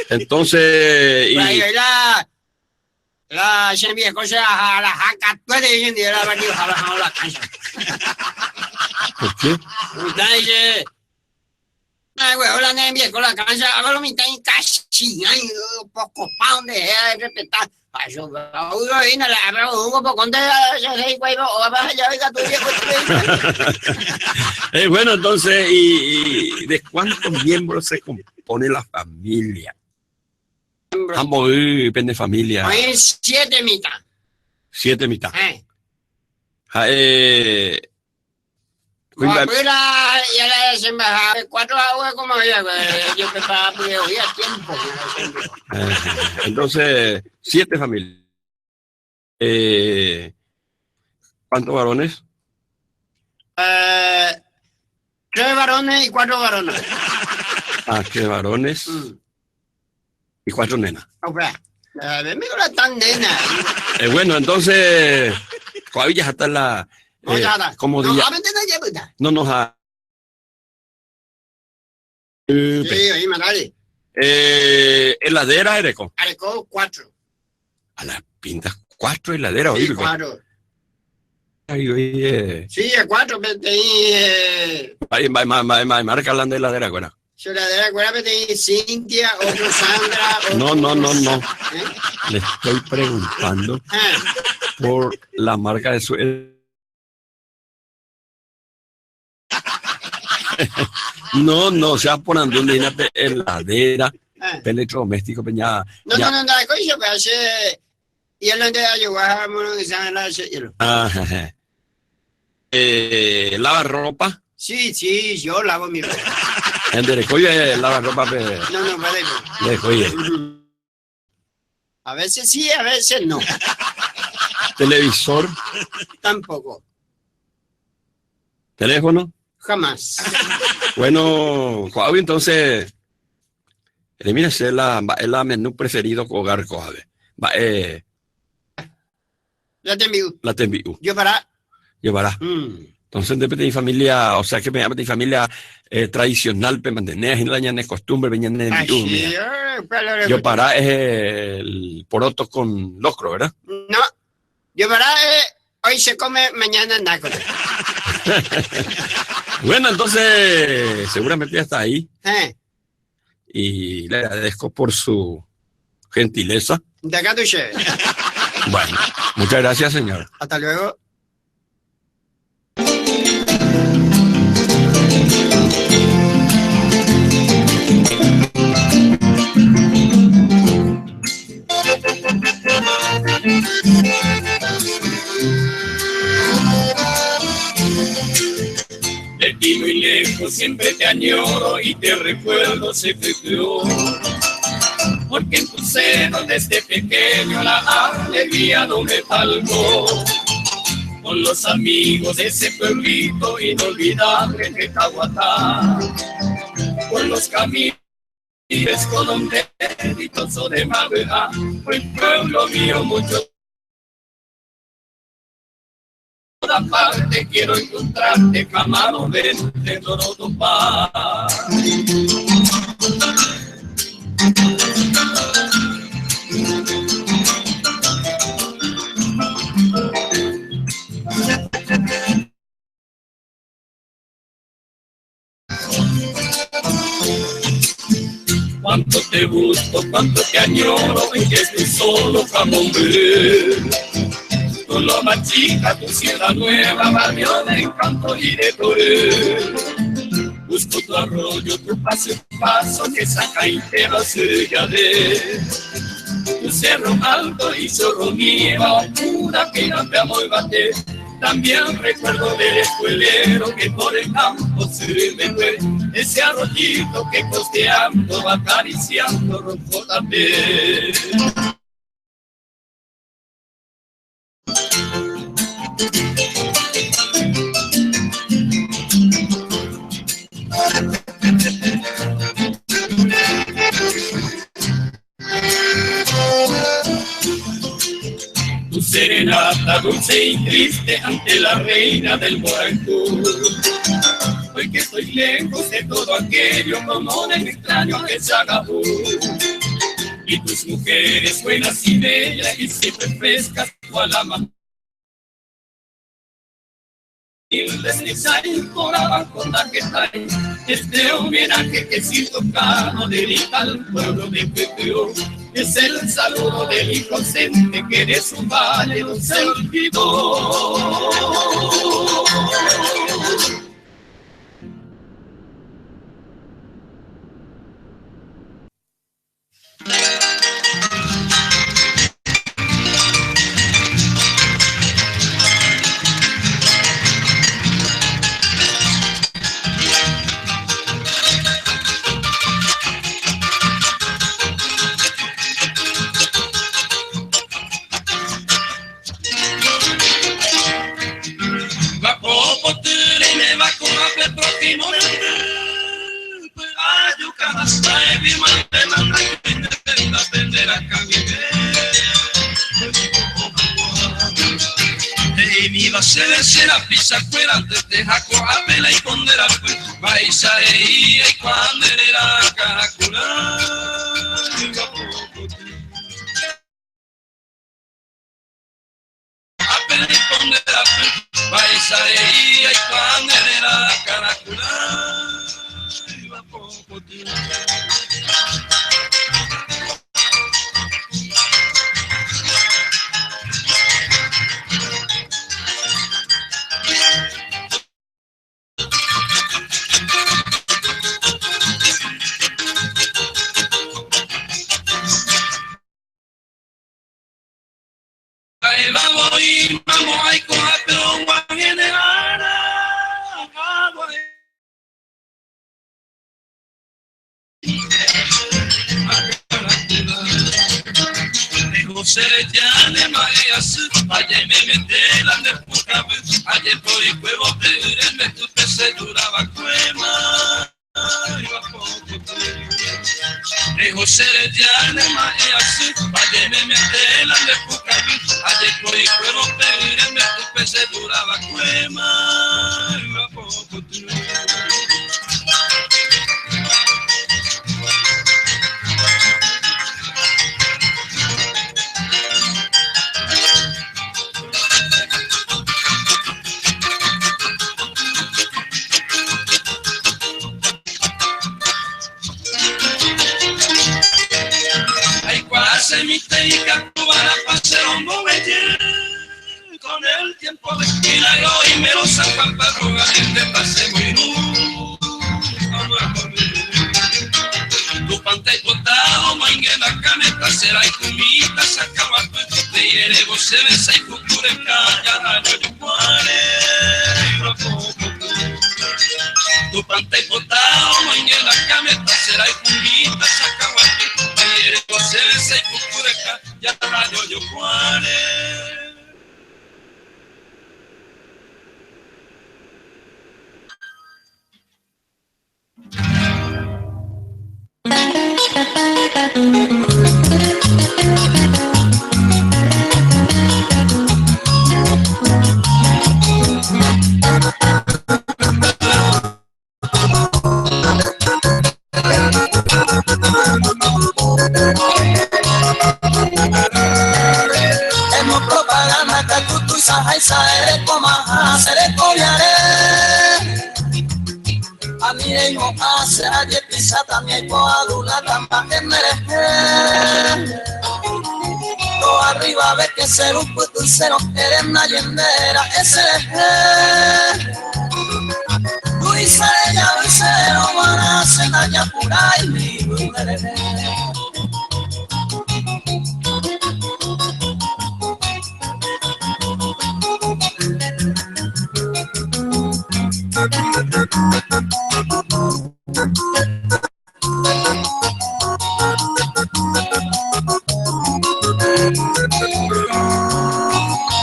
Entonces. La semilla cosa a la jaca, puede ir de la barrio a la cancha. ¿Por qué? Dice, güey, hola, nevia con la cancha, a ver lo mitad en casi, hay poco pan de respetar. Eso, uno viene a la un poco con güey, o vas allá, oiga, tu viejo. Bueno, entonces, ¿y de cuántos miembros se compone la familia? Ambos depende de familia. Hay 7 mitad. 7 mitad. Ya la desembajada, 4 aguas como ella, yo que estaba pues hoy a tiempo. Entonces, 7 familias. ¿Cuántos varones? 3 varones y 4 varones. 3 varones. Y 4 nenas. La tan nena. Bueno, entonces, todavía hasta la. Como día. No nos ha. Sí, ahí me dale. Heladera, Areco. Areco, 4. A las pintas, 4 heladeras, sí, 4. Sí, 4, ahí marca la heladera, güey. Heladera, acuérdate, Cintia, otro Sandra. No. Le estoy preguntando por la marca de su. No, o sea, por donde una heladera, electrodoméstico, peñada. No, coño, pero hace. Y él no te ayudó a monetizar la hielo. ¿Lava ropa? Sí, yo lavo mi ropa. En Derecoye lava ropa. No, vale. Derecoye. A veces sí, a veces no. ¿Televisor? Tampoco. ¿Teléfono? Jamás. Bueno, Coavi, entonces, mira, es la menú preferido con hogar Coavi. La te envío. Llevará. Entonces, depende de mi familia, o sea, que me llama de familia tradicional, para mantener en la costumbre, venían en yo para es el poroto con locro, ¿verdad? No, yo para hoy se come, mañana nácora. Bueno, entonces, seguramente ya está ahí. Y le agradezco por su gentileza. De acá tu chef. Bueno, muchas gracias, señor. Hasta luego. siempre te añoro y te recuerdo siempre peor. Porque en tu seno desde pequeño la alegría no me faltó. Con los amigos de ese pueblito inolvidable de Caguatá, con los caminos escondiditos de Mabea, fue el pueblo mío mucho. Por toda parte quiero encontrarte, Camaro, vente, Torodopá. Cuánto te busco, cuánto te añoro, y que estoy solo como hombre. Tú lo machica, tu ciudad nueva, barrio de encanto y de torre. Busco tu arroyo, tu paso en paso, que saca entero sella de tu cerro alto y cerro mío, pura que no te amo y bate. También recuerdo del escuelero que por el campo se me fue, ese arroyito que costeando va acariciando rojo también. Tu serenata dulce y triste ante la reina del Morangú. Hoy que estoy lejos de todo aquello, como un extraño que se haga tú. Y tus mujeres buenas y bellas y siempre frescas cual la mano. Y el deslizar por abajo la que trae este homenaje que sin tocado dedica al pueblo de Pepeo. Es el saludo del inocente que de su valle no se olvidó. Se vence la pisa fuera desde Jaco a Pela y Condera vais a ir y cuando era Caracula a Pela y Condera vais a ir y cuando era Caracula iba poco tiempo. Vamos y vamos a coger pero viene José ya de María ayer me metí la de puta ayer por el huevo me tu se duraba cuema José ya de María ayer me metí la de puta ayer por el huevo me tu se duraba cuema semíteica cubana pasé un momento con el tiempo de milagro y me lo sacan para rogar y te pasé muy duro tu panta y potado manguena caneta será y comita sacaba de hierego se besa y cucure calla no y muere tu panta y Hemos propaganda que tú y saja y saere comaja, seré colearé. A mí ellos hace a pisa también coadula tampa que merece. Todo arriba ve que ser un puto y cero eres una yendera, ese es. Tú y sale ya y cero van a hacer allá por ahí mi mujer.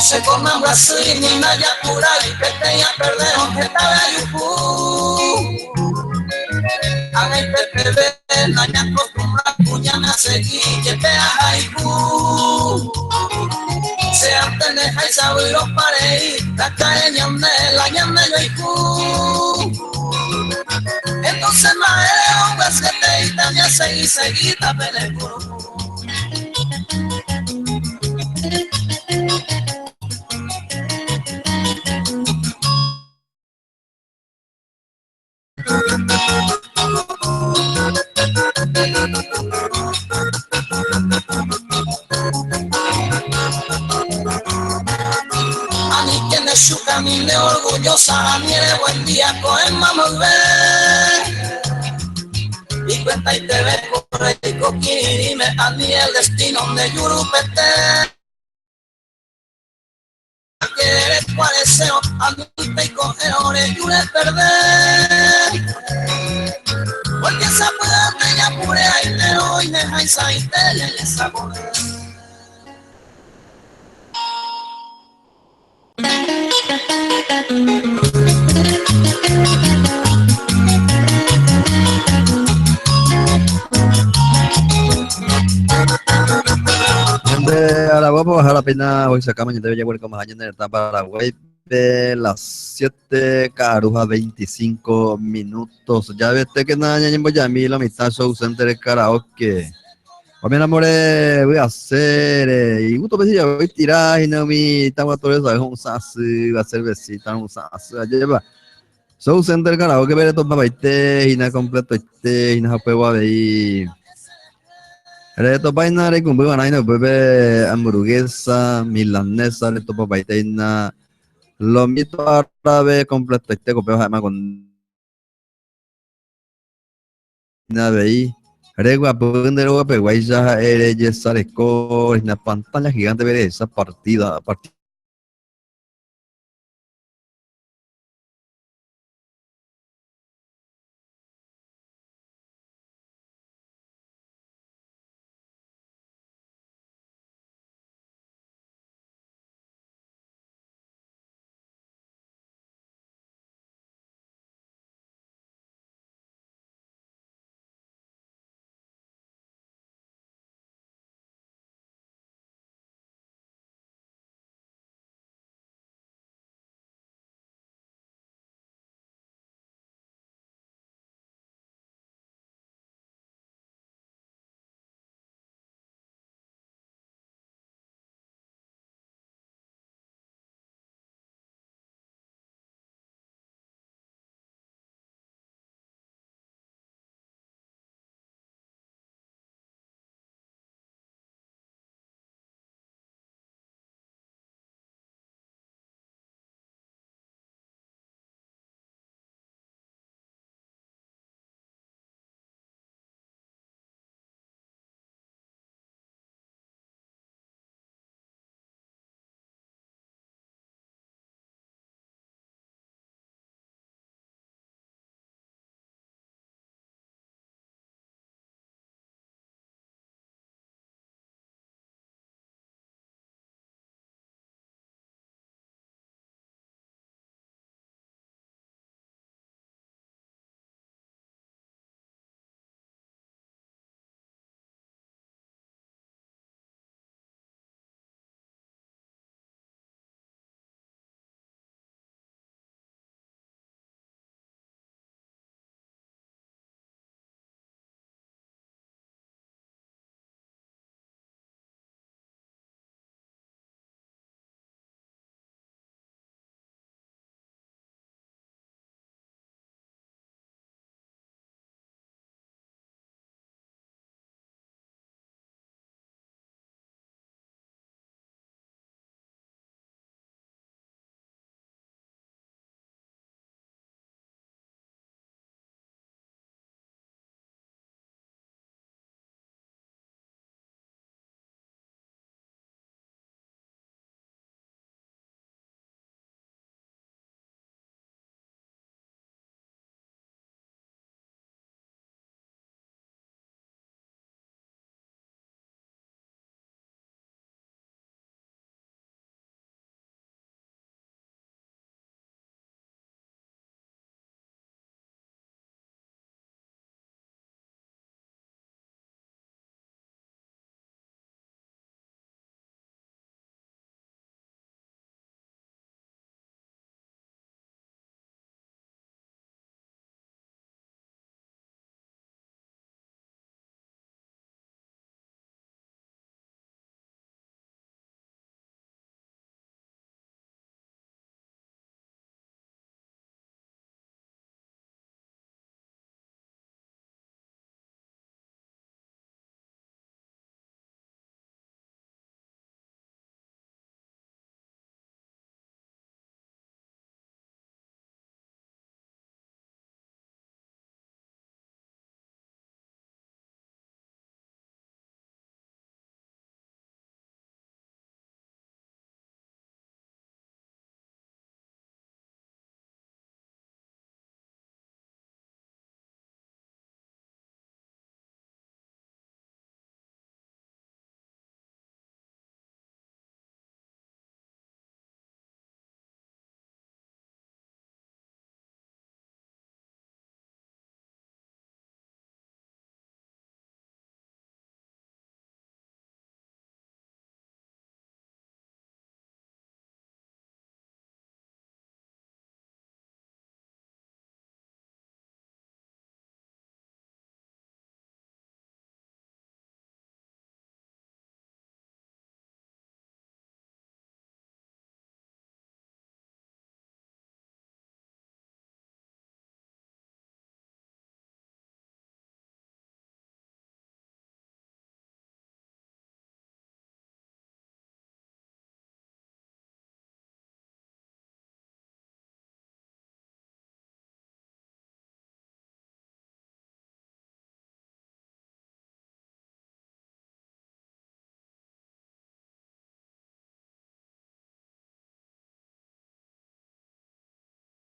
Se come un brazo y ni naya pura y que te ya perdemos que tal ayuku. A el PPB, naya acostumbra puñana seguir que te ayuku. Se antes deja y sabe los pareí, la cae ñande, la ñande yo y ku. Entonces más eres hombre que te y también seguí, tapele puro. A mí que me su camino orgullosa, a mí de buen día cogen mamá ver. Y cuenta y te ve corre y coquirime, a mí el destino de Yurupete. Que eres pareceo, a mí te coge ore y le perder. Porque esa plata ya pure ahí te doy, deja y sa y te le sabor. Ahora vamos a bajar la pena, hoy sacamos y debe llevar como años en el Paraguay de las 7 caruja 25 minutos. Ya ves que nada, ya llevo ya mi la mitad show center de karaoke. Pues mi amor, voy a hacer, y justo pues ya voy a tirar y no mi estamos todos eso, es un sas, va a cervecita, un sas, lleva. Show center karaoke, pero esto para baite, y nada completo, y nada puedo ver. Reto paina re kumbu banaino bebe hamburguesa milanesa reto papaiteina lomito árabe completo este copeo además con nada ahí regua pundero peguaya ere yesar score una pantalla gigante ver esa partida